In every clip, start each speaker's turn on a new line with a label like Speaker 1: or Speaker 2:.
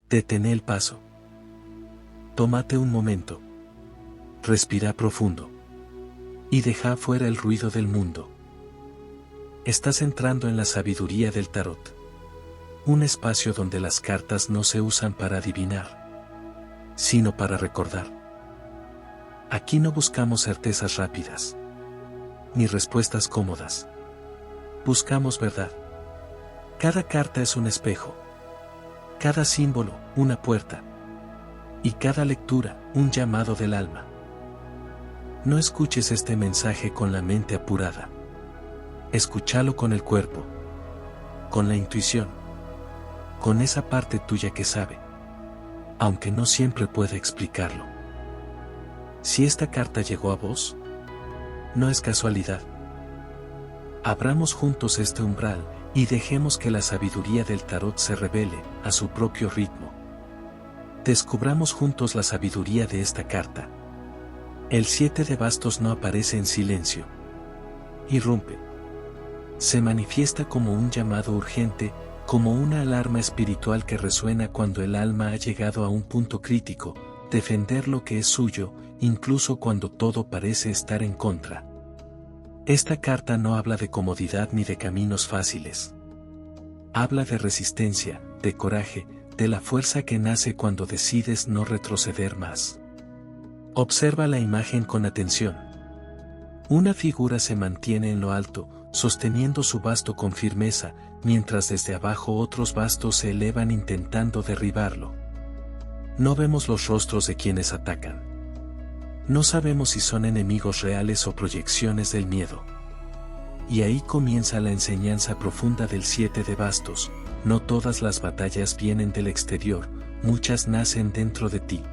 Speaker 1: Detén el paso. Tómate un momento. Respira profundo. Y deja afuera el ruido del mundo. Estás entrando en la sabiduría del tarot. Un espacio donde las cartas no se usan para adivinar, sino para recordar. Aquí no buscamos certezas rápidas, ni respuestas cómodas. Buscamos verdad. Cada carta es un espejo. Cada símbolo, una puerta. Y cada lectura, un llamado del alma. No escuches este mensaje con la mente apurada. Escúchalo con el cuerpo, con la intuición, con esa parte tuya que sabe, aunque no siempre puede explicarlo. Si esta carta llegó a vos, no es casualidad. Abramos juntos este umbral y dejemos que la sabiduría del tarot se revele a su propio ritmo. Descubramos juntos la sabiduría de esta carta. El 7 de bastos no aparece en silencio. Irrumpe. Se manifiesta como un llamado urgente, como una alarma espiritual que resuena cuando el alma ha llegado a un punto crítico, defender lo que es suyo, incluso cuando todo parece estar en contra. Esta carta no habla de comodidad ni de caminos fáciles. Habla de resistencia, de coraje, de la fuerza que nace cuando decides no retroceder más. Observa la imagen con atención. Una figura se mantiene en lo alto, sosteniendo su basto con firmeza, mientras desde abajo otros bastos se elevan intentando derribarlo. No vemos los rostros de quienes atacan. No sabemos si son enemigos reales o proyecciones del miedo. Y ahí comienza la enseñanza profunda del 7 de bastos. No todas las batallas vienen del exterior, muchas nacen dentro de ti.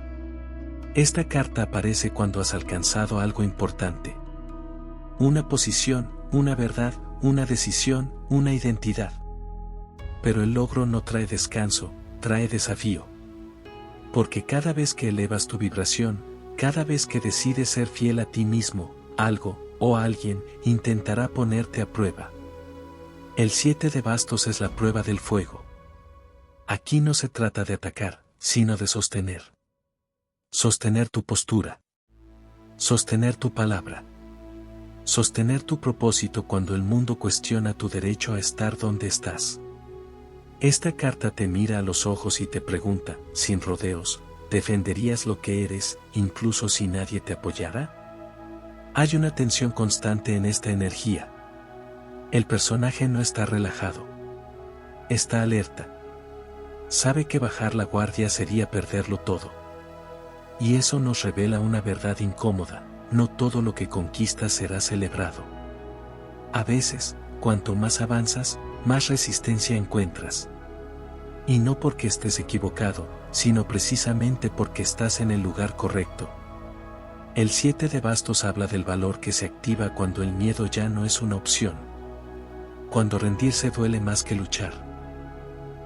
Speaker 1: Esta carta aparece cuando has alcanzado algo importante. Una posición, una verdad, una decisión, una identidad. Pero el logro no trae descanso, trae desafío. Porque cada vez que elevas tu vibración, cada vez que decides ser fiel a ti mismo, algo, o alguien, intentará ponerte a prueba. El 7 de bastos es la prueba del fuego. Aquí no se trata de atacar, sino de sostener. Sostener tu postura. Sostener tu palabra. Sostener tu propósito cuando el mundo cuestiona tu derecho a estar donde estás. Esta carta te mira a los ojos y te pregunta, sin rodeos, ¿defenderías lo que eres, incluso si nadie te apoyara? Hay una tensión constante en esta energía. El personaje no está relajado. Está alerta. Sabe que bajar la guardia sería perderlo todo. Y eso nos revela una verdad incómoda, no todo lo que conquistas será celebrado. A veces, cuanto más avanzas, más resistencia encuentras. Y no porque estés equivocado, sino precisamente porque estás en el lugar correcto. El 7 de bastos habla del valor que se activa cuando el miedo ya no es una opción. Cuando rendirse duele más que luchar.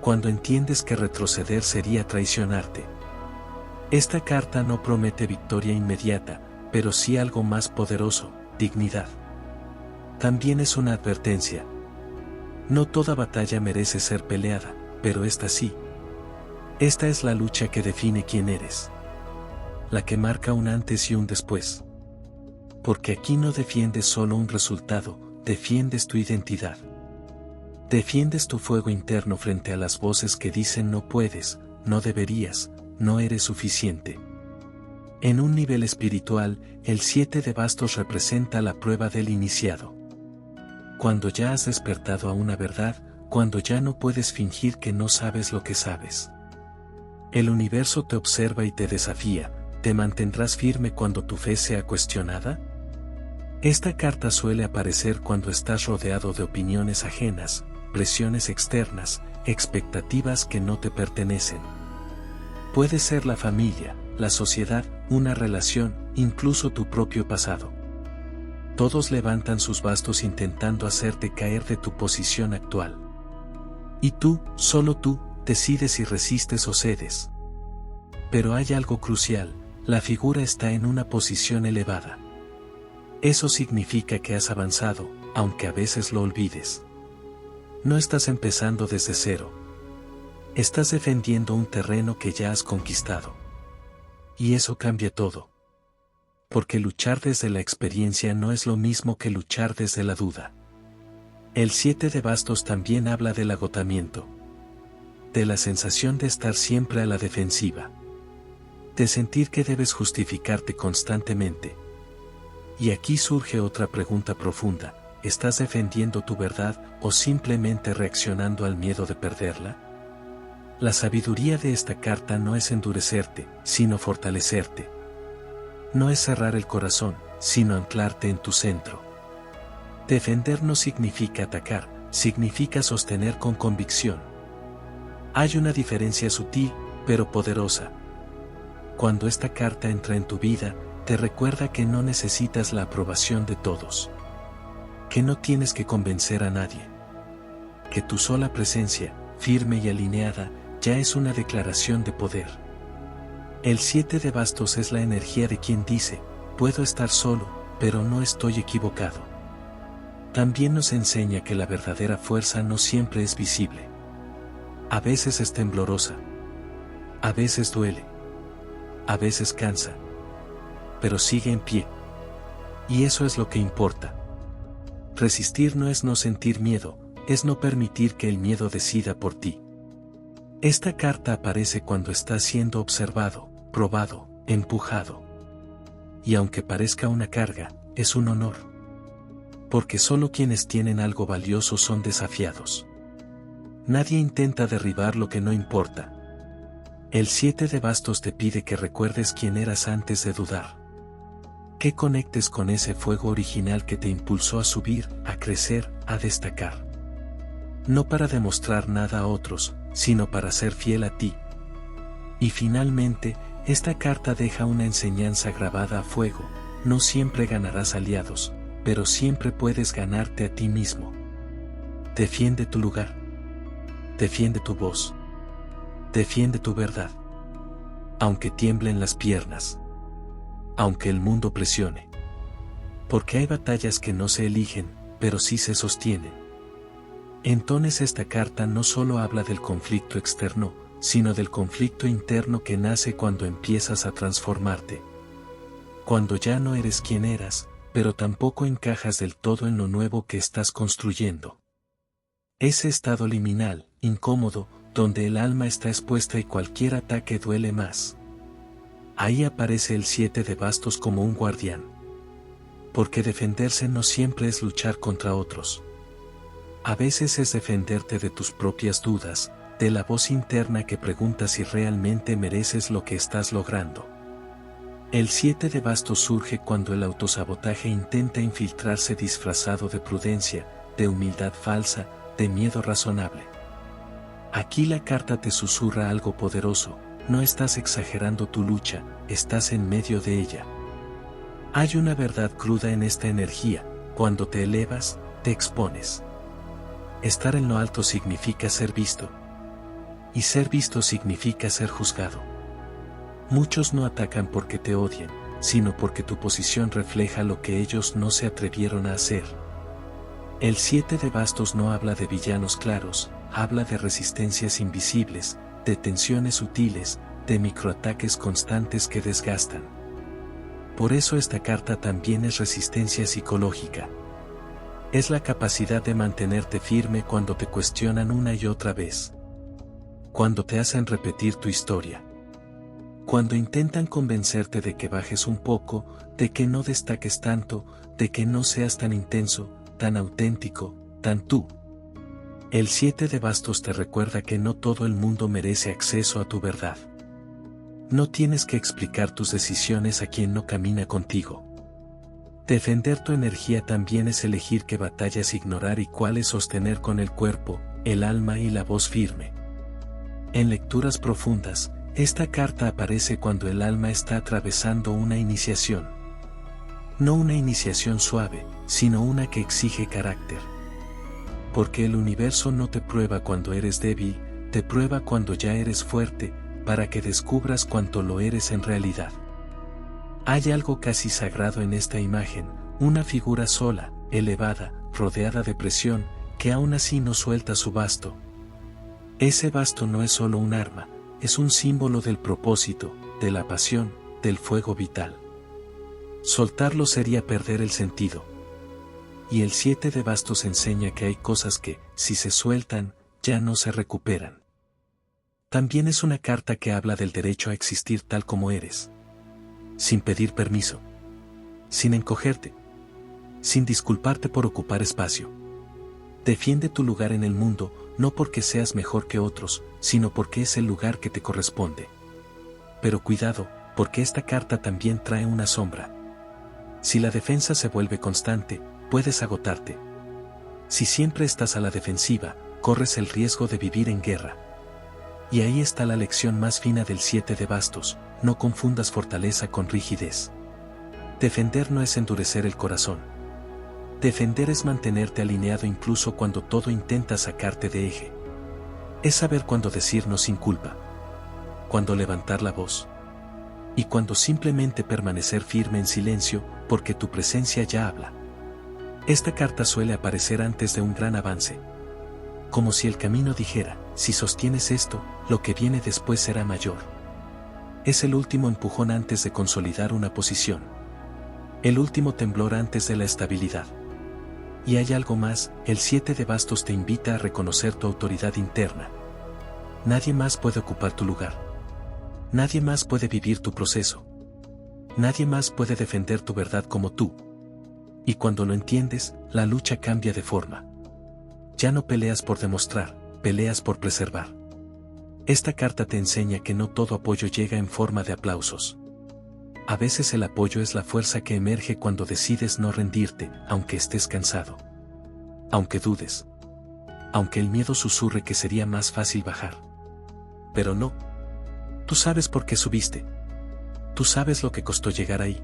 Speaker 1: Cuando entiendes que retroceder sería traicionarte. Esta carta no promete victoria inmediata, pero sí algo más poderoso, dignidad. También es una advertencia. No toda batalla merece ser peleada, pero esta sí. Esta es la lucha que define quién eres. La que marca un antes y un después. Porque aquí no defiendes solo un resultado, defiendes tu identidad. Defiendes tu fuego interno frente a las voces que dicen no puedes, no deberías, no eres suficiente. En un nivel espiritual, el 7 de bastos representa la prueba del iniciado. Cuando ya has despertado a una verdad, cuando ya no puedes fingir que no sabes lo que sabes. El universo te observa y te desafía. ¿Te mantendrás firme cuando tu fe sea cuestionada? Esta carta suele aparecer cuando estás rodeado de opiniones ajenas, presiones externas, expectativas que no te pertenecen. Puede ser la familia, la sociedad, una relación, incluso tu propio pasado. Todos levantan sus bastos intentando hacerte caer de tu posición actual. Y tú, solo tú, decides si resistes o cedes. Pero hay algo crucial. La figura está en una posición elevada. Eso significa que has avanzado, aunque a veces lo olvides. No estás empezando desde cero. Estás defendiendo un terreno que ya has conquistado. Y eso cambia todo. Porque luchar desde la experiencia no es lo mismo que luchar desde la duda. El 7 de bastos también habla del agotamiento. De la sensación de estar siempre a la defensiva. De sentir que debes justificarte constantemente. Y aquí surge otra pregunta profunda: ¿estás defendiendo tu verdad o simplemente reaccionando al miedo de perderla? La sabiduría de esta carta no es endurecerte, sino fortalecerte. No es cerrar el corazón, sino anclarte en tu centro. Defender no significa atacar, significa sostener con convicción. Hay una diferencia sutil, pero poderosa. Cuando esta carta entra en tu vida, te recuerda que no necesitas la aprobación de todos. Que no tienes que convencer a nadie. Que tu sola presencia, firme y alineada, ya es una declaración de poder. El 7 de bastos es la energía de quien dice: puedo estar solo, pero no estoy equivocado. También nos enseña que la verdadera fuerza no siempre es visible. A veces es temblorosa. A veces duele. A veces cansa. Pero sigue en pie. Y eso es lo que importa. Resistir no es no sentir miedo, es no permitir que el miedo decida por ti. Esta carta aparece cuando estás siendo observado, probado, empujado. Y aunque parezca una carga, es un honor. Porque solo quienes tienen algo valioso son desafiados. Nadie intenta derribar lo que no importa. El 7 de bastos te pide que recuerdes quién eras antes de dudar. Que conectes con ese fuego original que te impulsó a subir, a crecer, a destacar. No para demostrar nada a otros, sino para ser fiel a ti. Y finalmente, esta carta deja una enseñanza grabada a fuego: no siempre ganarás aliados, pero siempre puedes ganarte a ti mismo. Defiende tu lugar. Defiende tu voz. Defiende tu verdad. Aunque tiemblen las piernas. Aunque el mundo presione. Porque hay batallas que no se eligen, pero sí se sostienen. Entonces esta carta no solo habla del conflicto externo, sino del conflicto interno que nace cuando empiezas a transformarte. Cuando ya no eres quien eras, pero tampoco encajas del todo en lo nuevo que estás construyendo. Ese estado liminal, incómodo, donde el alma está expuesta y cualquier ataque duele más. Ahí aparece el 7 de bastos como un guardián. Porque defenderse no siempre es luchar contra otros. A veces es defenderte de tus propias dudas, de la voz interna que pregunta si realmente mereces lo que estás logrando. El 7 de bastos surge cuando el autosabotaje intenta infiltrarse disfrazado de prudencia, de humildad falsa, de miedo razonable. Aquí la carta te susurra algo poderoso: no estás exagerando tu lucha, estás en medio de ella. Hay una verdad cruda en esta energía: cuando te elevas, te expones. Estar en lo alto significa ser visto. Y ser visto significa ser juzgado. Muchos no atacan porque te odien, sino porque tu posición refleja lo que ellos no se atrevieron a hacer. El 7 de bastos no habla de villanos claros, habla de resistencias invisibles, de tensiones sutiles, de microataques constantes que desgastan. Por eso esta carta también es resistencia psicológica. Es la capacidad de mantenerte firme cuando te cuestionan una y otra vez. Cuando te hacen repetir tu historia. Cuando intentan convencerte de que bajes un poco, de que no destaques tanto, de que no seas tan intenso, tan auténtico, tan tú. El 7 de bastos te recuerda que no todo el mundo merece acceso a tu verdad. No tienes que explicar tus decisiones a quien no camina contigo. Defender tu energía también es elegir qué batallas ignorar y cuáles sostener con el cuerpo, el alma y la voz firme. En lecturas profundas, esta carta aparece cuando el alma está atravesando una iniciación. No una iniciación suave, sino una que exige carácter. Porque el universo no te prueba cuando eres débil, te prueba cuando ya eres fuerte, para que descubras cuánto lo eres en realidad. Hay algo casi sagrado en esta imagen, una figura sola, elevada, rodeada de presión, que aún así no suelta su basto. Ese basto no es solo un arma, es un símbolo del propósito, de la pasión, del fuego vital. Soltarlo sería perder el sentido. Y el 7 de bastos enseña que hay cosas que, si se sueltan, ya no se recuperan. También es una carta que habla del derecho a existir tal como eres. Sin pedir permiso. Sin encogerte. Sin disculparte por ocupar espacio. Defiende tu lugar en el mundo, no porque seas mejor que otros, sino porque es el lugar que te corresponde. Pero cuidado, porque esta carta también trae una sombra. Si la defensa se vuelve constante, puedes agotarte. Si siempre estás a la defensiva, corres el riesgo de vivir en guerra. Y ahí está la lección más fina del 7 de bastos, no confundas fortaleza con rigidez. Defender no es endurecer el corazón. Defender es mantenerte alineado incluso cuando todo intenta sacarte de eje. Es saber cuándo decir no sin culpa. Cuándo levantar la voz. Y cuándo simplemente permanecer firme en silencio, porque tu presencia ya habla. Esta carta suele aparecer antes de un gran avance. Como si el camino dijera, si sostienes esto, lo que viene después será mayor. Es el último empujón antes de consolidar una posición. El último temblor antes de la estabilidad. Y hay algo más, el 7 de bastos te invita a reconocer tu autoridad interna. Nadie más puede ocupar tu lugar. Nadie más puede vivir tu proceso. Nadie más puede defender tu verdad como tú. Y cuando lo entiendes, la lucha cambia de forma. Ya no peleas por demostrar, peleas por preservar. Esta carta te enseña que no todo apoyo llega en forma de aplausos. A veces el apoyo es la fuerza que emerge cuando decides no rendirte, aunque estés cansado. Aunque dudes. Aunque el miedo susurre que sería más fácil bajar. Pero no. Tú sabes por qué subiste. Tú sabes lo que costó llegar ahí.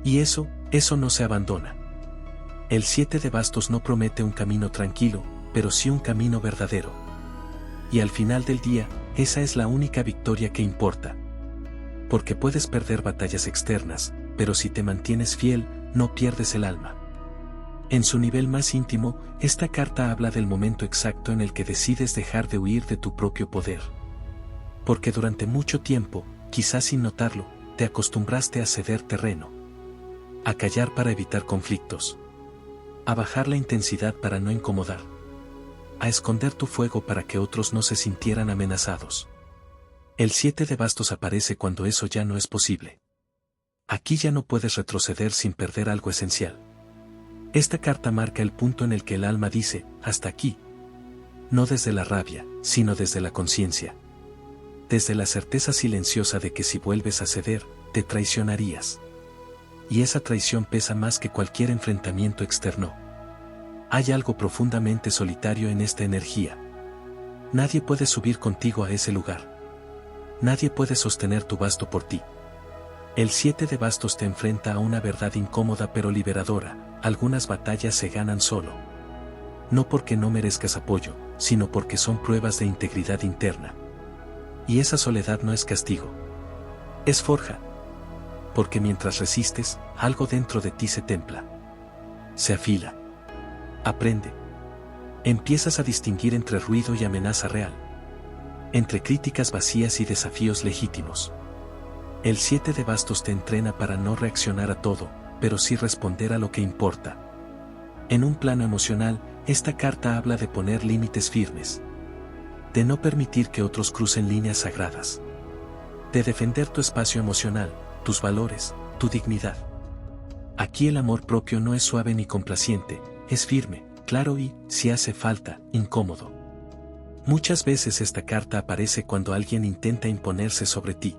Speaker 1: Y eso no se abandona. El 7 de bastos no promete un camino tranquilo, pero sí un camino verdadero. Y al final del día, esa es la única victoria que importa. Porque puedes perder batallas externas, pero si te mantienes fiel, no pierdes el alma. En su nivel más íntimo, esta carta habla del momento exacto en el que decides dejar de huir de tu propio poder. Porque durante mucho tiempo, quizás sin notarlo, te acostumbraste a ceder terreno. A callar para evitar conflictos. A bajar la intensidad para no incomodar. A esconder tu fuego para que otros no se sintieran amenazados. El 7 de bastos aparece cuando eso ya no es posible. Aquí ya no puedes retroceder sin perder algo esencial. Esta carta marca el punto en el que el alma dice, hasta aquí. No desde la rabia, sino desde la conciencia. Desde la certeza silenciosa de que si vuelves a ceder, te traicionarías. Y esa traición pesa más que cualquier enfrentamiento externo. Hay algo profundamente solitario en esta energía. Nadie puede subir contigo a ese lugar. Nadie puede sostener tu basto por ti. El 7 de bastos te enfrenta a una verdad incómoda pero liberadora, algunas batallas se ganan solo. No porque no merezcas apoyo, sino porque son pruebas de integridad interna. Y esa soledad no es castigo. Es forja. Porque mientras resistes, algo dentro de ti se templa. Se afila. Aprende. Empiezas a distinguir entre ruido y amenaza real. Entre críticas vacías y desafíos legítimos. El 7 de bastos te entrena para no reaccionar a todo, pero sí responder a lo que importa. En un plano emocional, esta carta habla de poner límites firmes. De no permitir que otros crucen líneas sagradas. De defender tu espacio emocional, tus valores, tu dignidad. Aquí el amor propio no es suave ni complaciente, es firme, claro y, si hace falta, incómodo. Muchas veces esta carta aparece cuando alguien intenta imponerse sobre ti.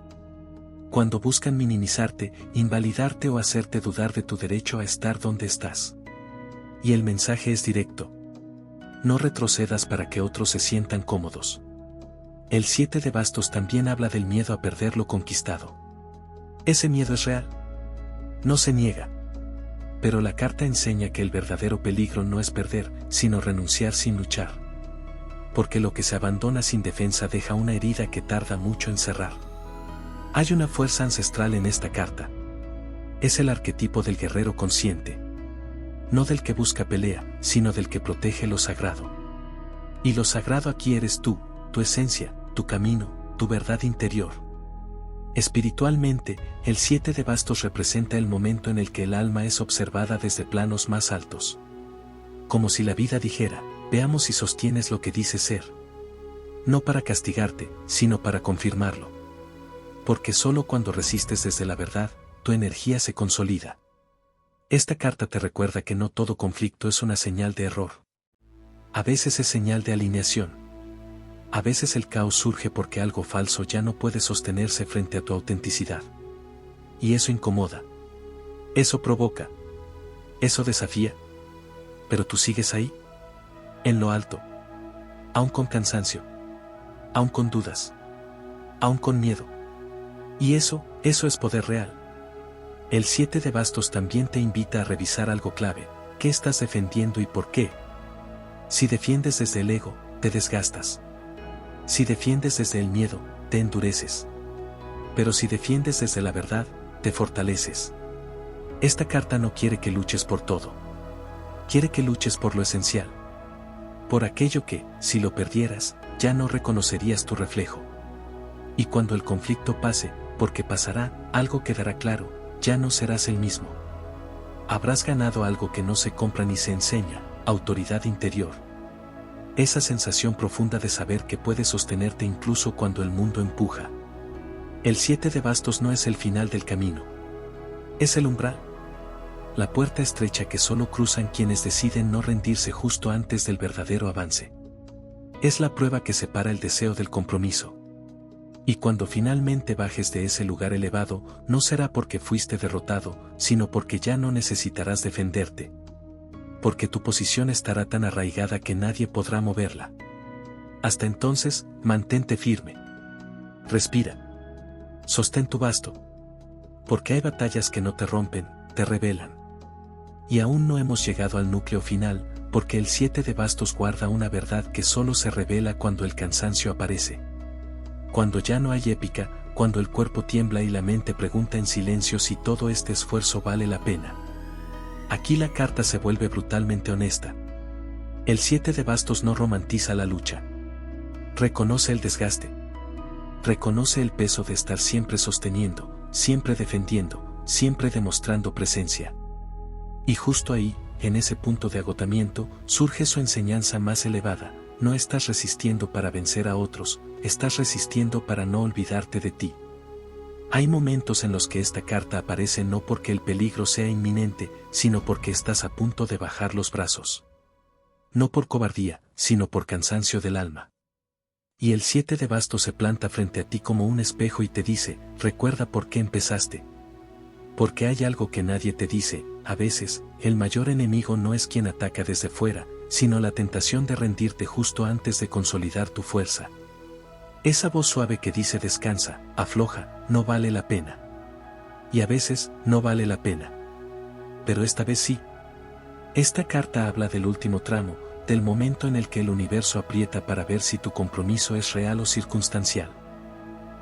Speaker 1: Cuando buscan minimizarte, invalidarte o hacerte dudar de tu derecho a estar donde estás. Y el mensaje es directo. No retrocedas para que otros se sientan cómodos. El 7 de bastos también habla del miedo a perder lo conquistado. Ese miedo es real. No se niega. Pero la carta enseña que el verdadero peligro no es perder, sino renunciar sin luchar. Porque lo que se abandona sin defensa deja una herida que tarda mucho en cerrar. Hay una fuerza ancestral en esta carta. Es el arquetipo del guerrero consciente. No del que busca pelea, sino del que protege lo sagrado. Y lo sagrado aquí eres tú, tu esencia, tu camino, tu verdad interior. Espiritualmente, el 7 de bastos representa el momento en el que el alma es observada desde planos más altos. Como si la vida dijera, veamos si sostienes lo que dices ser. No para castigarte, sino para confirmarlo. Porque solo cuando resistes desde la verdad, tu energía se consolida. Esta carta te recuerda que no todo conflicto es una señal de error. A veces es señal de alineación. A veces el caos surge porque algo falso ya no puede sostenerse frente a tu autenticidad. Y eso incomoda. Eso provoca. Eso desafía. Pero tú sigues ahí. En lo alto. Aún con cansancio. Aún con dudas. Aún con miedo. Y eso es poder real. El 7 de bastos también te invita a revisar algo clave. ¿Qué estás defendiendo y por qué? Si defiendes desde el ego, te desgastas. Si defiendes desde el miedo, te endureces. Pero si defiendes desde la verdad, te fortaleces. Esta carta no quiere que luches por todo. Quiere que luches por lo esencial. Por aquello que, si lo perdieras, ya no reconocerías tu reflejo. Y cuando el conflicto pase, porque pasará, algo quedará claro, ya no serás el mismo. Habrás ganado algo que no se compra ni se enseña, autoridad interior. Esa sensación profunda de saber que puedes sostenerte incluso cuando el mundo empuja. El 7 de bastos no es el final del camino. Es el umbral. La puerta estrecha que solo cruzan quienes deciden no rendirse justo antes del verdadero avance. Es la prueba que separa el deseo del compromiso. Y cuando finalmente bajes de ese lugar elevado, no será porque fuiste derrotado, sino porque ya no necesitarás defenderte. Porque tu posición estará tan arraigada que nadie podrá moverla. Hasta entonces, mantente firme. Respira. Sostén tu basto. Porque hay batallas que no te rompen, te revelan. Y aún no hemos llegado al núcleo final, porque el 7 de bastos guarda una verdad que solo se revela cuando el cansancio aparece. Cuando ya no hay épica, cuando el cuerpo tiembla y la mente pregunta en silencio si todo este esfuerzo vale la pena. Aquí la carta se vuelve brutalmente honesta. El 7 de bastos no romantiza la lucha. Reconoce el desgaste. Reconoce el peso de estar siempre sosteniendo, siempre defendiendo, siempre demostrando presencia. Y justo ahí, en ese punto de agotamiento, surge su enseñanza más elevada. No estás resistiendo para vencer a otros, estás resistiendo para no olvidarte de ti. Hay momentos en los que esta carta aparece no porque el peligro sea inminente, sino porque estás a punto de bajar los brazos. No por cobardía, sino por cansancio del alma. Y el 7 de bastos se planta frente a ti como un espejo y te dice, recuerda por qué empezaste. Porque hay algo que nadie te dice, a veces, el mayor enemigo no es quien ataca desde fuera, sino la tentación de rendirte justo antes de consolidar tu fuerza. Esa voz suave que dice descansa, afloja, no vale la pena. Y a veces, no vale la pena. Pero esta vez sí. Esta carta habla del último tramo, del momento en el que el universo aprieta para ver si tu compromiso es real o circunstancial.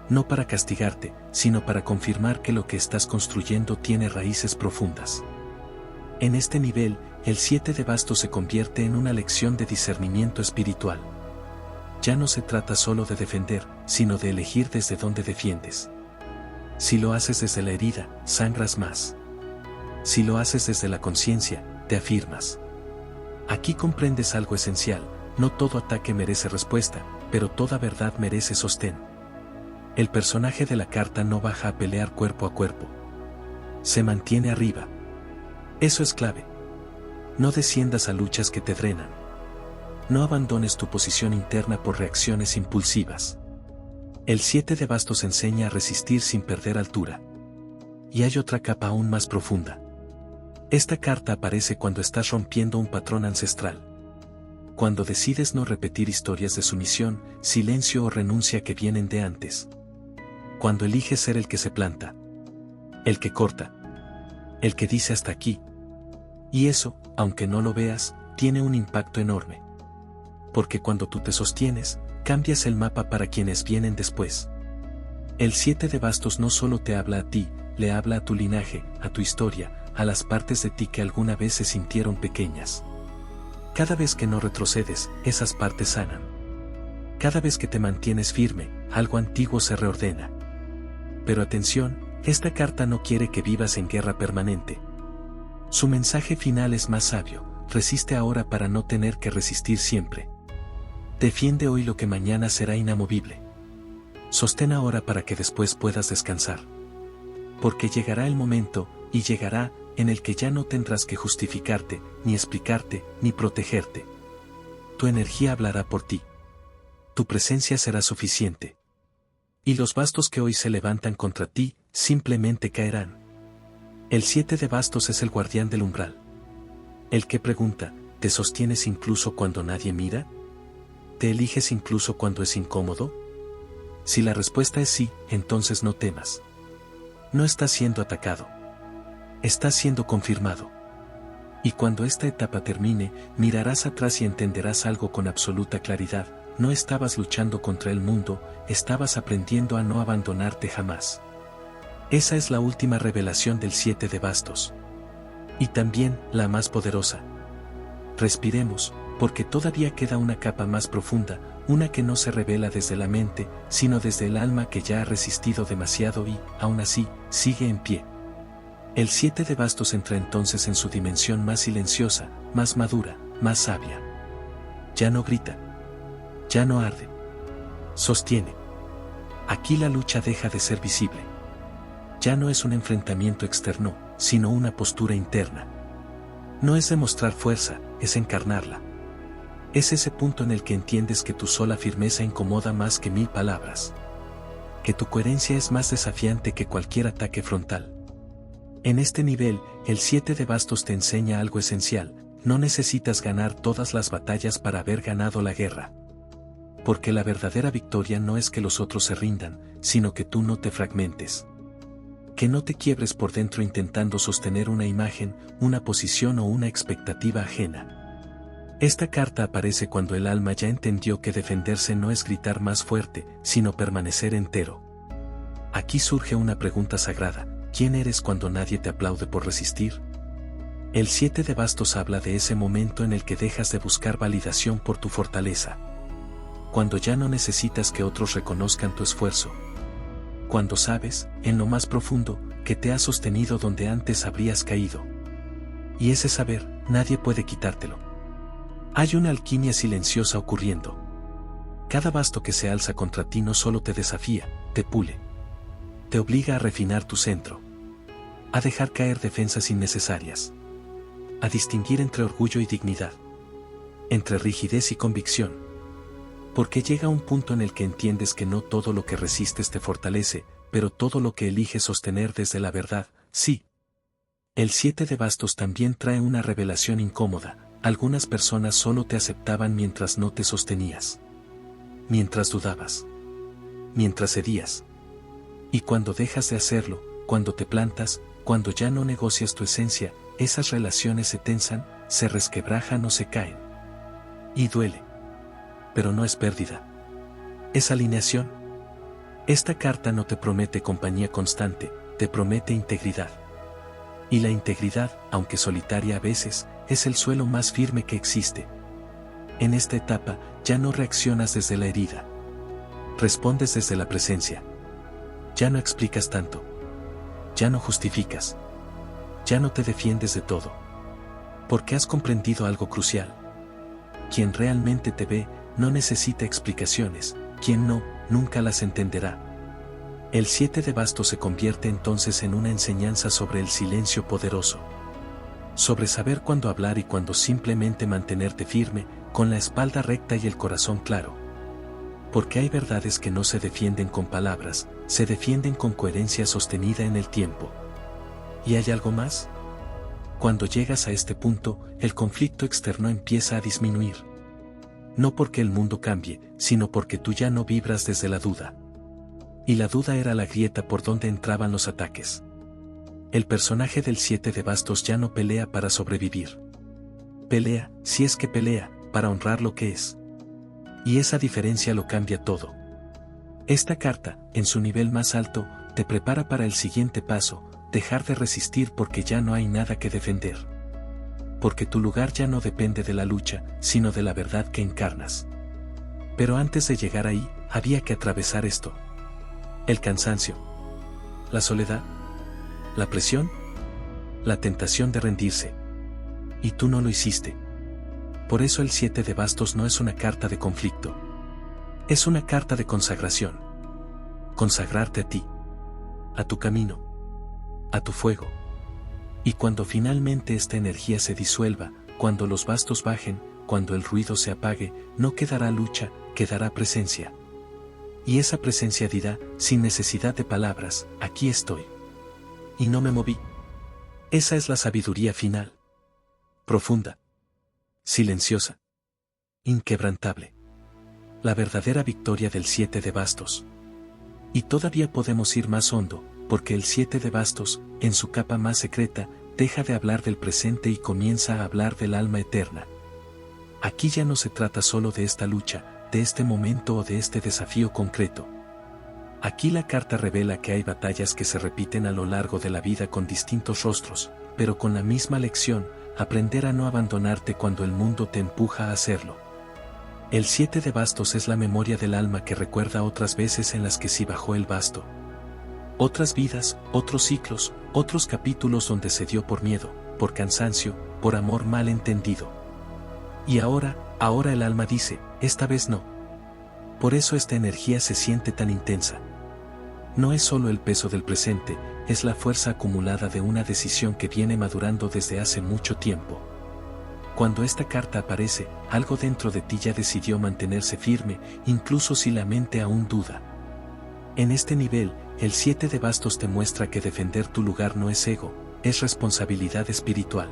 Speaker 1: No para castigarte, sino para confirmar que lo que estás construyendo tiene raíces profundas. En este nivel, el 7 de bastos se convierte en una lección de discernimiento espiritual. Ya no se trata solo de defender, sino de elegir desde dónde defiendes. Si lo haces desde la herida, sangras más. Si lo haces desde la conciencia, te afirmas. Aquí comprendes algo esencial, no todo ataque merece respuesta, pero toda verdad merece sostén. El personaje de la carta no baja a pelear cuerpo a cuerpo. Se mantiene arriba. Eso es clave. No desciendas a luchas que te drenan. No abandones tu posición interna por reacciones impulsivas. El 7 de bastos enseña a resistir sin perder altura. Y hay otra capa aún más profunda. Esta carta aparece cuando estás rompiendo un patrón ancestral. Cuando decides no repetir historias de sumisión, silencio o renuncia que vienen de antes. Cuando eliges ser el que se planta. El que corta. El que dice hasta aquí. Y eso, aunque no lo veas, tiene un impacto enorme. Porque cuando tú te sostienes, cambias el mapa para quienes vienen después. El 7 de bastos no solo te habla a ti, le habla a tu linaje, a tu historia, a las partes de ti que alguna vez se sintieron pequeñas. Cada vez que no retrocedes, esas partes sanan. Cada vez que te mantienes firme, algo antiguo se reordena. Pero atención, esta carta no quiere que vivas en guerra permanente. Su mensaje final es más sabio: resiste ahora para no tener que resistir siempre. Defiende hoy lo que mañana será inamovible. Sostén ahora para que después puedas descansar. Porque llegará el momento, y llegará, en el que ya no tendrás que justificarte, ni explicarte, ni protegerte. Tu energía hablará por ti. Tu presencia será suficiente. Y los bastos que hoy se levantan contra ti, simplemente caerán. El 7 de bastos es el guardián del umbral. El que pregunta: ¿te sostienes incluso cuando nadie mira? ¿Te eliges incluso cuando es incómodo? Si la respuesta es sí, entonces no temas. No estás siendo atacado. Estás siendo confirmado. Y cuando esta etapa termine, mirarás atrás y entenderás algo con absoluta claridad: no estabas luchando contra el mundo, estabas aprendiendo a no abandonarte jamás. Esa es la última revelación del 7 de bastos. Y también, la más poderosa. Respiremos, porque todavía queda una capa más profunda, una que no se revela desde la mente, sino desde el alma que ya ha resistido demasiado y, aún así, sigue en pie. El 7 de bastos entra entonces en su dimensión más silenciosa, más madura, más sabia. Ya no grita. Ya no arde. Sostiene. Aquí la lucha deja de ser visible. Ya no es un enfrentamiento externo, sino una postura interna. No es demostrar fuerza, es encarnarla. Es ese punto en el que entiendes que tu sola firmeza incomoda más que 1000 palabras. Que tu coherencia es más desafiante que cualquier ataque frontal. En este nivel, el 7 de bastos te enseña algo esencial: no necesitas ganar todas las batallas para haber ganado la guerra. Porque la verdadera victoria no es que los otros se rindan, sino que tú no te fragmentes. Que no te quiebres por dentro intentando sostener una imagen, una posición o una expectativa ajena. Esta carta aparece cuando el alma ya entendió que defenderse no es gritar más fuerte, sino permanecer entero. Aquí surge una pregunta sagrada: ¿quién eres cuando nadie te aplaude por resistir? El 7 de bastos habla de ese momento en el que dejas de buscar validación por tu fortaleza. Cuando ya no necesitas que otros reconozcan tu esfuerzo. Cuando sabes, en lo más profundo, que te has sostenido donde antes habrías caído. Y ese saber, nadie puede quitártelo. Hay una alquimia silenciosa ocurriendo. Cada basto que se alza contra ti no solo te desafía, te pule. Te obliga a refinar tu centro. A dejar caer defensas innecesarias. A distinguir entre orgullo y dignidad. Entre rigidez y convicción. Porque llega un punto en el que entiendes que no todo lo que resistes te fortalece, pero todo lo que eliges sostener desde la verdad, sí. El 7 de bastos también trae una revelación incómoda: algunas personas solo te aceptaban mientras no te sostenías. Mientras dudabas. Mientras cedías. Y cuando dejas de hacerlo, cuando te plantas, cuando ya no negocias tu esencia, esas relaciones se tensan, se resquebrajan o se caen. Y duele. Pero no es pérdida. Es alineación. Esta carta no te promete compañía constante, te promete integridad. Y la integridad, aunque solitaria a veces, es el suelo más firme que existe. En esta etapa, ya no reaccionas desde la herida. Respondes desde la presencia. Ya no explicas tanto. Ya no justificas. Ya no te defiendes de todo. Porque has comprendido algo crucial. Quien realmente te ve, no necesita explicaciones, quien no, nunca las entenderá. El 7 de bastos se convierte entonces en una enseñanza sobre el silencio poderoso. Sobre saber cuándo hablar y cuándo simplemente mantenerte firme, con la espalda recta y el corazón claro. Porque hay verdades que no se defienden con palabras, se defienden con coherencia sostenida en el tiempo. ¿Y hay algo más? Cuando llegas a este punto, el conflicto externo empieza a disminuir. No porque el mundo cambie, sino porque tú ya no vibras desde la duda. Y la duda era la grieta por donde entraban los ataques. El personaje del 7 de bastos ya no pelea para sobrevivir. Pelea, si es que pelea, para honrar lo que es. Y esa diferencia lo cambia todo. Esta carta, en su nivel más alto, te prepara para el siguiente paso: dejar de resistir porque ya no hay nada que defender. Porque tu lugar ya no depende de la lucha, sino de la verdad que encarnas. Pero antes de llegar ahí, había que atravesar esto. El cansancio. La soledad. La presión. La tentación de rendirse. Y tú no lo hiciste. Por eso el 7 de bastos no es una carta de conflicto. Es una carta de consagración. Consagrarte a ti. A tu camino. A tu fuego. Y cuando finalmente esta energía se disuelva, cuando los bastos bajen, cuando el ruido se apague, no quedará lucha, quedará presencia. Y esa presencia dirá, sin necesidad de palabras, aquí estoy. Y no me moví. Esa es la sabiduría final. Profunda. Silenciosa. Inquebrantable. La verdadera victoria del 7 de bastos. Y todavía podemos ir más hondo, porque el 7 de bastos, en su capa más secreta, deja de hablar del presente y comienza a hablar del alma eterna. Aquí ya no se trata solo de esta lucha, de este momento o de este desafío concreto. Aquí la carta revela que hay batallas que se repiten a lo largo de la vida con distintos rostros, pero con la misma lección, aprender a no abandonarte cuando el mundo te empuja a hacerlo. El 7 de bastos es la memoria del alma que recuerda otras veces en las que sí bajó el basto. Otras vidas, otros ciclos, otros capítulos donde se dio por miedo, por cansancio, por amor mal entendido. Y ahora el alma dice, esta vez no. Por eso esta energía se siente tan intensa. No es solo el peso del presente, es la fuerza acumulada de una decisión que viene madurando desde hace mucho tiempo. Cuando esta carta aparece, algo dentro de ti ya decidió mantenerse firme, incluso si la mente aún duda. En este nivel, el 7 de bastos te muestra que defender tu lugar no es ego, es responsabilidad espiritual.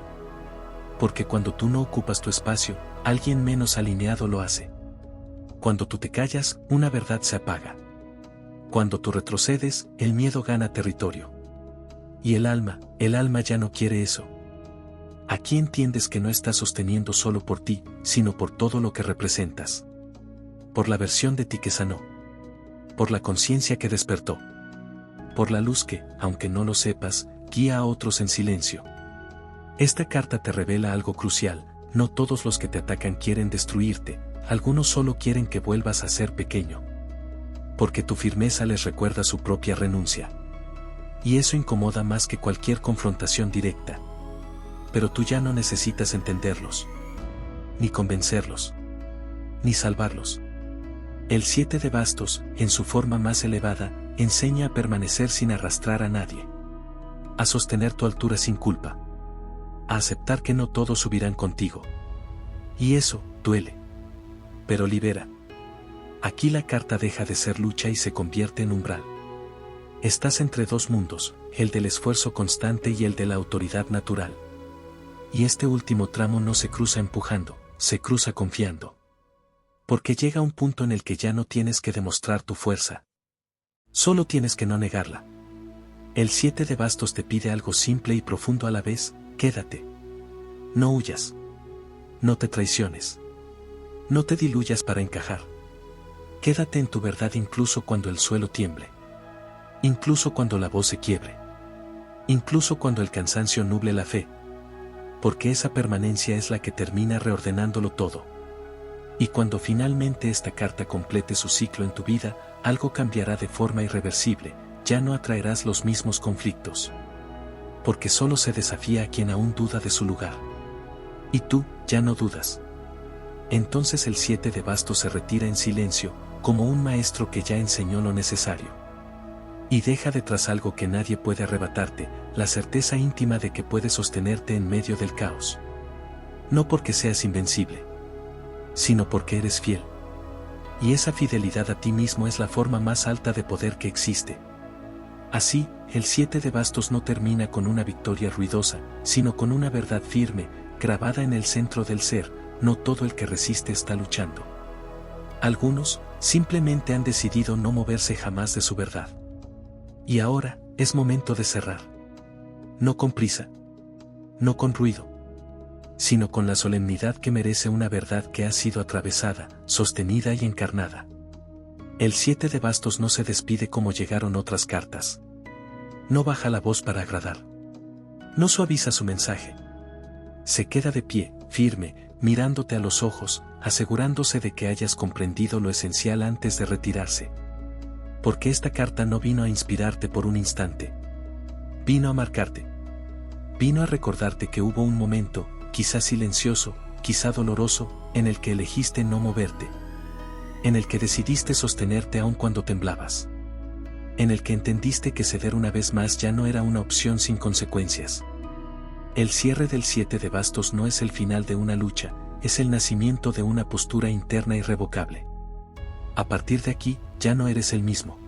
Speaker 1: Porque cuando tú no ocupas tu espacio, alguien menos alineado lo hace. Cuando tú te callas, una verdad se apaga. Cuando tú retrocedes, el miedo gana territorio. Y el alma ya no quiere eso. Aquí entiendes que no estás sosteniendo solo por ti, sino por todo lo que representas. Por la versión de ti que sanó. Por la conciencia que despertó. Por la luz que, aunque no lo sepas, guía a otros en silencio. Esta carta te revela algo crucial, no todos los que te atacan quieren destruirte, algunos solo quieren que vuelvas a ser pequeño. Porque tu firmeza les recuerda su propia renuncia. Y eso incomoda más que cualquier confrontación directa. Pero tú ya no necesitas entenderlos. Ni convencerlos. Ni salvarlos. El 7 de bastos, en su forma más elevada, enseña a permanecer sin arrastrar a nadie. A sostener tu altura sin culpa. A aceptar que no todos subirán contigo. Y eso, duele. Pero libera. Aquí la carta deja de ser lucha y se convierte en umbral. Estás entre dos mundos, el del esfuerzo constante y el de la autoridad natural. Y este último tramo no se cruza empujando, se cruza confiando. Porque llega un punto en el que ya no tienes que demostrar tu fuerza. Solo tienes que no negarla. El 7 de bastos te pide algo simple y profundo a la vez, quédate. No huyas. No te traiciones. No te diluyas para encajar. Quédate en tu verdad incluso cuando el suelo tiemble. Incluso cuando la voz se quiebre. Incluso cuando el cansancio nuble la fe. Porque esa permanencia es la que termina reordenándolo todo. Y cuando finalmente esta carta complete su ciclo en tu vida, algo cambiará de forma irreversible, ya no atraerás los mismos conflictos. Porque solo se desafía a quien aún duda de su lugar. Y tú, ya no dudas. Entonces el 7 de bastos se retira en silencio, como un maestro que ya enseñó lo necesario. Y deja detrás algo que nadie puede arrebatarte, la certeza íntima de que puedes sostenerte en medio del caos. No porque seas invencible, sino porque eres fiel. Y esa fidelidad a ti mismo es la forma más alta de poder que existe. Así, el 7 de bastos no termina con una victoria ruidosa, sino con una verdad firme, grabada en el centro del ser, no todo el que resiste está luchando. Algunos, simplemente han decidido no moverse jamás de su verdad. Y ahora, es momento de cerrar. No con prisa. No con ruido. Sino con la solemnidad que merece una verdad que ha sido atravesada, sostenida y encarnada. El 7 de bastos no se despide como llegaron otras cartas. No baja la voz para agradar. No suaviza su mensaje. Se queda de pie, firme, mirándote a los ojos, asegurándose de que hayas comprendido lo esencial antes de retirarse. Porque esta carta no vino a inspirarte por un instante. Vino a marcarte. Vino a recordarte que hubo un momento, quizá silencioso, quizá doloroso, en el que elegiste no moverte. En el que decidiste sostenerte aun cuando temblabas. En el que entendiste que ceder una vez más ya no era una opción sin consecuencias. El cierre del 7 de bastos no es el final de una lucha, es el nacimiento de una postura interna irrevocable. A partir de aquí, ya no eres el mismo.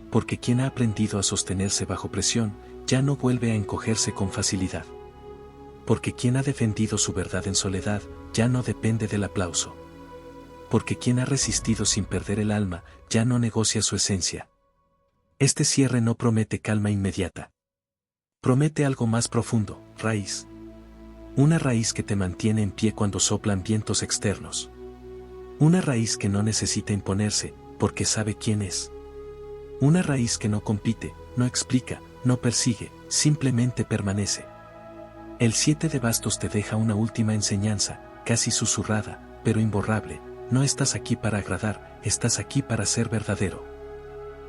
Speaker 1: Porque quien ha aprendido a sostenerse bajo presión, ya no vuelve a encogerse con facilidad. Porque quien ha defendido su verdad en soledad, ya no depende del aplauso. Porque quien ha resistido sin perder el alma, ya no negocia su esencia. Este cierre no promete calma inmediata. Promete algo más profundo, raíz. Una raíz que te mantiene en pie cuando soplan vientos externos. Una raíz que no necesita imponerse, porque sabe quién es. Una raíz que no compite, no explica, no persigue, simplemente permanece. El 7 de bastos te deja una última enseñanza, casi susurrada, pero imborrable. No estás aquí para agradar, estás aquí para ser verdadero.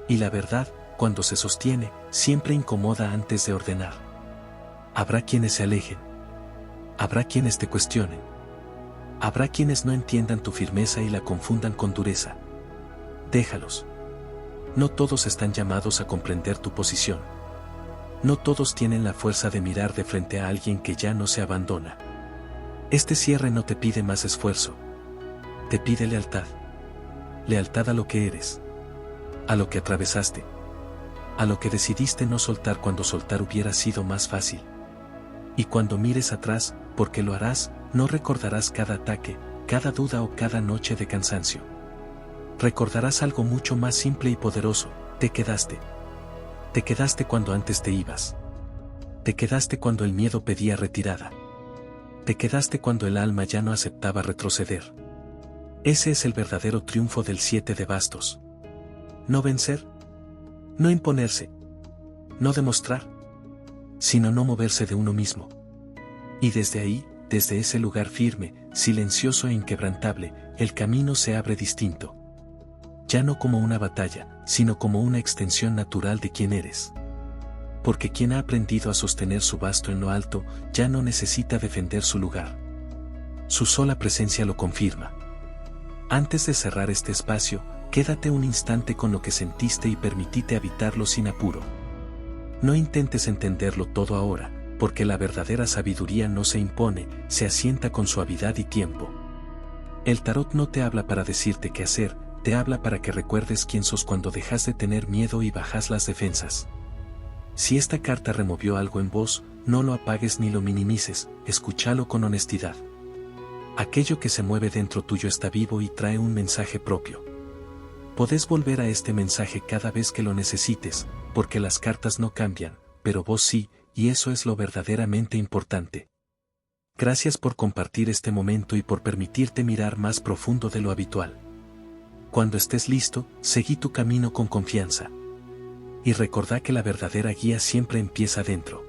Speaker 1: Y la verdad, cuando se sostiene, siempre incomoda antes de ordenar. Habrá quienes se alejen. Habrá quienes te cuestionen. Habrá quienes no entiendan tu firmeza y la confundan con dureza. Déjalos. No todos están llamados a comprender tu posición. No todos tienen la fuerza de mirar de frente a alguien que ya no se abandona. Este cierre no te pide más esfuerzo. Te pide lealtad. Lealtad a lo que eres. A lo que atravesaste. A lo que decidiste no soltar cuando soltar hubiera sido más fácil. Y cuando mires atrás, porque lo harás, no recordarás cada ataque, cada duda o cada noche de cansancio. Recordarás algo mucho más simple y poderoso: te quedaste. Te quedaste cuando antes te ibas. Te quedaste cuando el miedo pedía retirada. Te quedaste cuando el alma ya no aceptaba retroceder. Ese es el verdadero triunfo del 7 de bastos. No vencer. No imponerse. No demostrar. Sino no moverse de uno mismo. Y desde ahí, desde ese lugar firme, silencioso e inquebrantable, el camino se abre distinto. Ya no como una batalla, sino como una extensión natural de quien eres. Porque quien ha aprendido a sostener su basto en lo alto, ya no necesita defender su lugar. Su sola presencia lo confirma. Antes de cerrar este espacio, quédate un instante con lo que sentiste y permitite habitarlo sin apuro. No intentes entenderlo todo ahora, porque la verdadera sabiduría no se impone, se asienta con suavidad y tiempo. El tarot no te habla para decirte qué hacer, te habla para que recuerdes quién sos cuando dejas de tener miedo y bajas las defensas. Si esta carta removió algo en vos, no lo apagues ni lo minimices, escúchalo con honestidad. Aquello que se mueve dentro tuyo está vivo y trae un mensaje propio. Podés volver a este mensaje cada vez que lo necesites, porque las cartas no cambian, pero vos sí, y eso es lo verdaderamente importante. Gracias por compartir este momento y por permitirte mirar más profundo de lo habitual. Cuando estés listo, seguí tu camino con confianza. Y recordá que la verdadera guía siempre empieza dentro.